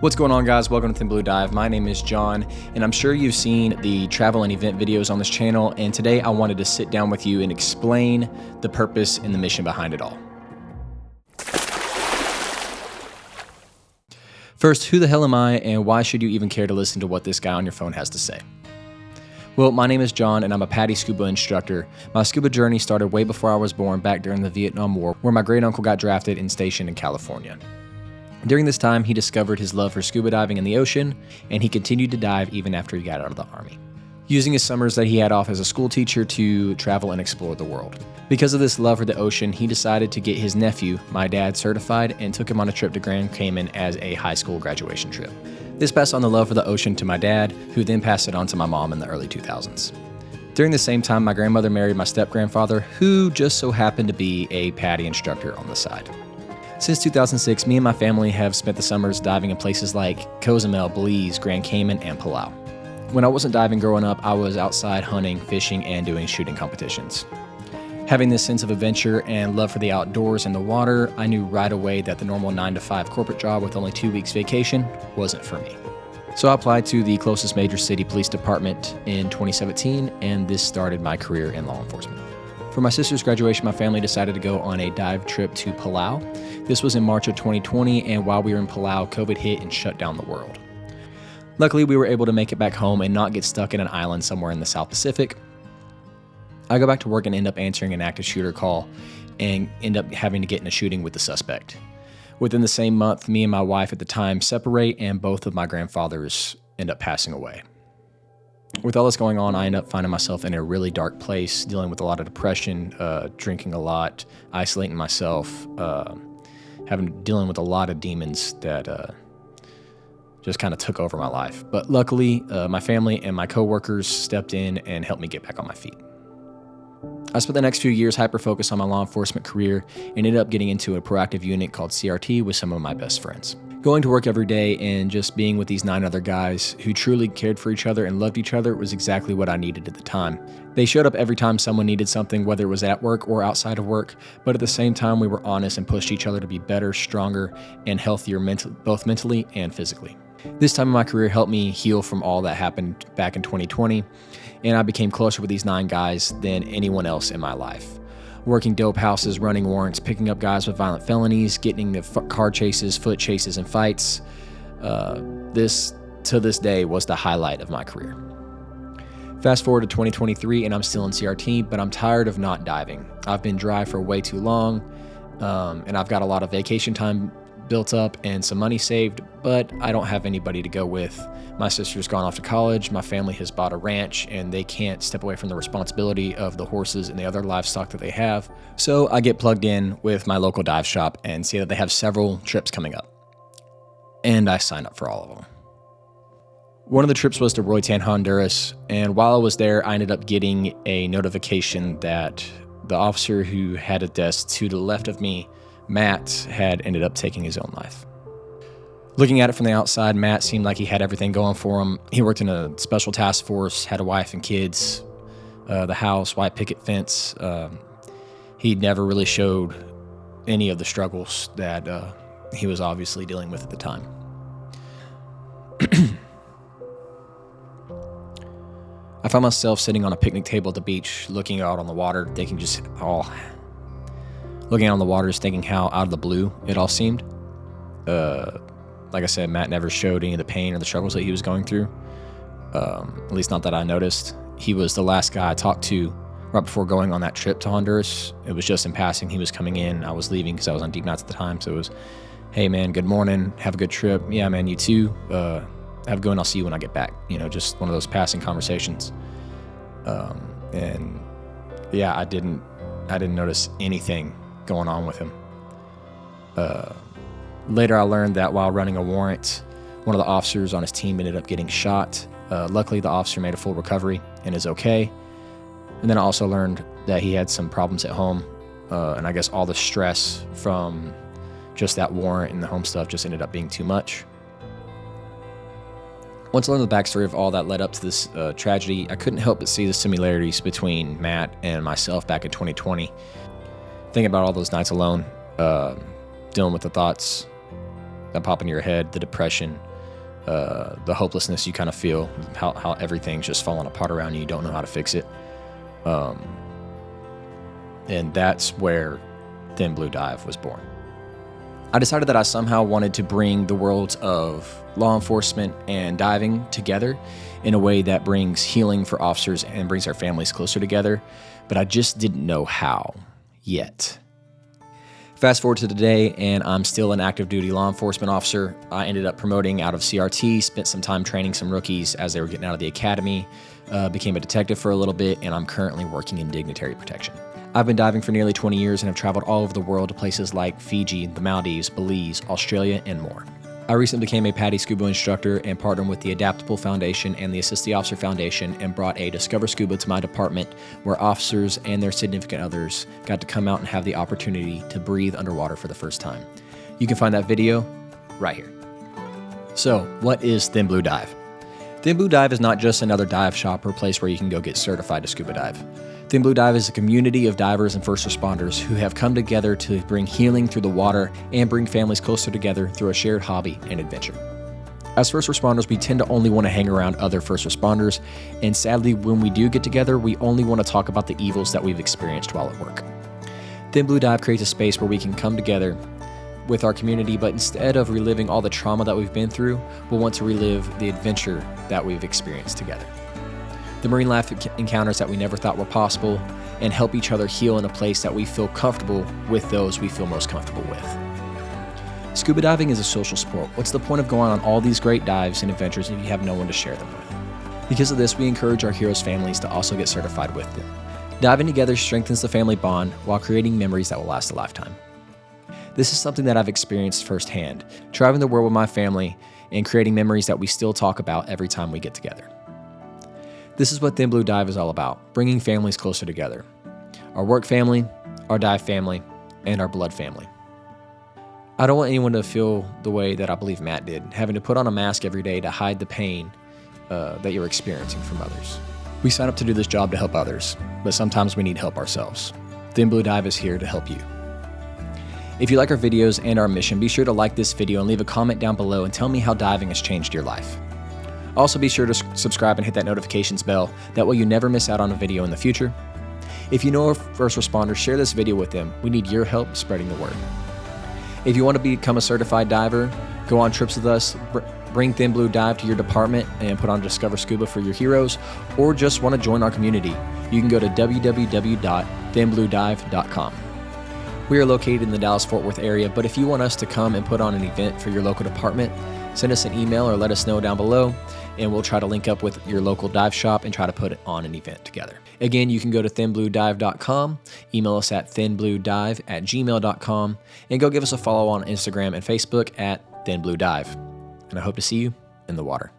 What's going on, guys? Welcome to Thin Blue Dive. My name is John, and I'm sure you've seen the travel and event videos on this channel, and today I wanted to sit down with you and explain the purpose and the mission behind it all. First, who the hell am I, and why should you even care to listen to what this guy on your phone has to say? Well, my name is John, and I'm a PADI scuba instructor. My scuba journey started way before I was born, back during the Vietnam War, where my great uncle got drafted and stationed in California. During this time, he discovered his love for scuba diving in the ocean, and he continued to dive even after he got out of the Army, using his summers that he had off as a school teacher to travel and explore the world. Because of this love for the ocean, he decided to get his nephew, my dad, certified and took him on a trip to Grand Cayman as a high school graduation trip. This passed on the love for the ocean to my dad, who then passed it on to my mom in the early 2000s. During the same time, my grandmother married my step-grandfather, who just so happened to be a PADI instructor on the side. Since 2006, me and my family have spent the summers diving in places like Cozumel, Belize, Grand Cayman, and Palau. When I wasn't diving growing up, I was outside hunting, fishing, and doing shooting competitions. Having this sense of adventure and love for the outdoors and the water, I knew right away that the normal 9-to-5 corporate job with only 2 weeks vacation wasn't for me. So I applied to the closest major city police department in 2017, and this started my career in law enforcement. For my sister's graduation, my family decided to go on a dive trip to Palau. This was in March of 2020, and while we were in Palau, COVID hit and shut down the world. Luckily, we were able to make it back home and not get stuck in an island somewhere in the South Pacific. I go back to work and end up answering an active shooter call and end up having to get in a shooting with the suspect. Within the same month, me and my wife at the time separate, and both of my grandfathers end up passing away. With all this going on, I end up finding myself in a really dark place, dealing with a lot of depression, drinking a lot, isolating myself, dealing with a lot of demons that just kind of took over my life. But luckily, my family and my coworkers stepped in and helped me get back on my feet. I spent the next few years hyper-focused on my law enforcement career and ended up getting into a proactive unit called CRT with some of my best friends. Going to work every day and just being with these 9 other guys who truly cared for each other and loved each other was exactly what I needed at the time. They showed up every time someone needed something, whether it was at work or outside of work, but at the same time we were honest and pushed each other to be better, stronger, and healthier both mentally and physically. This time in my career helped me heal from all that happened back in 2020, and I became closer with these 9 guys than anyone else in my life. Working dope houses, running warrants, picking up guys with violent felonies, getting the car chases, foot chases, and fights. This, to this day, was the highlight of my career. Fast forward to 2023, and I'm still in CRT, but I'm tired of not diving. I've been dry for way too long, and I've got a lot of vacation time built up and some money saved, but I don't have anybody to go with. My sister's gone off to college, my family has bought a ranch, and they can't step away from the responsibility of the horses and the other livestock that they have. So I get plugged in with my local dive shop and see that they have several trips coming up. And I sign up for all of them. One of the trips was to Roatan, Honduras, and while I was there, I ended up getting a notification that the officer who had a desk to the left of me, Matt, had ended up taking his own life. Looking at it from the outside, Matt seemed like he had everything going for him. He worked in a special task force, had a wife and kids, the house, white picket fence. He never really showed any of the struggles that he was obviously dealing with at the time. I found myself sitting on a picnic table at the beach, looking out on the water, thinking how out of the blue it all seemed. Like I said, Matt never showed any of the pain or the struggles that he was going through. At least not that I noticed. He was the last guy I talked to right before going on that trip to Honduras. It was just in passing. He was coming in. I was leaving because I was on deep nights at the time. So it was, hey man, good morning. Have a good trip. Yeah, man, you too. Have a good one. I'll see you when I get back. You know, just one of those passing conversations. And yeah, I didn't notice anything going on with him. Later, I learned that while running a warrant, one of the officers on his team ended up getting shot. Luckily, the officer made a full recovery and is okay. And then I also learned that he had some problems at home. And I guess all the stress from just that warrant and the home stuff just ended up being too much. Once I learned the backstory of all that led up to this tragedy, I couldn't help but see the similarities between Matt and myself back in 2020. Thinking about all those nights alone, dealing with the thoughts that pop into your head, the depression, the hopelessness you kind of feel, how everything's just falling apart around you. You don't know how to fix it. And that's where Thin Blue Dive was born. I decided that I somehow wanted to bring the worlds of law enforcement and diving together in a way that brings healing for officers and brings our families closer together, but I just didn't know how yet. Fast forward to today, and I'm still an active duty law enforcement officer. I ended up promoting out of CRT, spent some time training some rookies as they were getting out of the academy, became a detective for a little bit, and I'm currently working in dignitary protection. I've been diving for nearly 20 years and have traveled all over the world to places like Fiji, the Maldives, Belize, Australia, and more. I recently became a PADI Scuba instructor and partnered with the Adaptable Foundation and the Assist the Officer Foundation and brought a Discover Scuba to my department where officers and their significant others got to come out and have the opportunity to breathe underwater for the first time. You can find that video right here. So, what is Thin Blue Dive? Thin Blue Dive is not just another dive shop or place where you can go get certified to scuba dive. Thin Blue Dive is a community of divers and first responders who have come together to bring healing through the water and bring families closer together through a shared hobby and adventure. As first responders, we tend to only want to hang around other first responders, and sadly, when we do get together, we only want to talk about the evils that we've experienced while at work. Thin Blue Dive creates a space where we can come together with our community, but instead of reliving all the trauma that we've been through, we'll want to relive the adventure that we've experienced together. The marine life encounters that we never thought were possible, and help each other heal in a place that we feel comfortable with those we feel most comfortable with. Scuba diving is a social sport. What's the point of going on all these great dives and adventures if you have no one to share them with? Because of this, we encourage our heroes' families to also get certified with them. Diving together strengthens the family bond while creating memories that will last a lifetime. This is something that I've experienced firsthand, traveling the world with my family and creating memories that we still talk about every time we get together. This is what Thin Blue Dive is all about, bringing families closer together. Our work family, our dive family, and our blood family. I don't want anyone to feel the way that I believe Matt did, having to put on a mask every day to hide the pain that you're experiencing from others. We sign up to do this job to help others, but sometimes we need help ourselves. Thin Blue Dive is here to help you. If you like our videos and our mission, be sure to like this video and leave a comment down below and tell me how diving has changed your life. Also, be sure to subscribe and hit that notifications bell. That way you never miss out on a video in the future. If you know a first responder, share this video with them. We need your help spreading the word. If you want to become a certified diver, go on trips with us, bring Thin Blue Dive to your department and put on Discover Scuba for your heroes, or just want to join our community, you can go to www.thinbluedive.com. We are located in the Dallas-Fort Worth area, but if you want us to come and put on an event for your local department, send us an email or let us know down below, and we'll try to link up with your local dive shop and try to put it on an event together. Again, you can go to thinbluedive.com, email us at thinbluedive@gmail.com, and go give us a follow on Instagram and Facebook at thinbluedive. And I hope to see you in the water.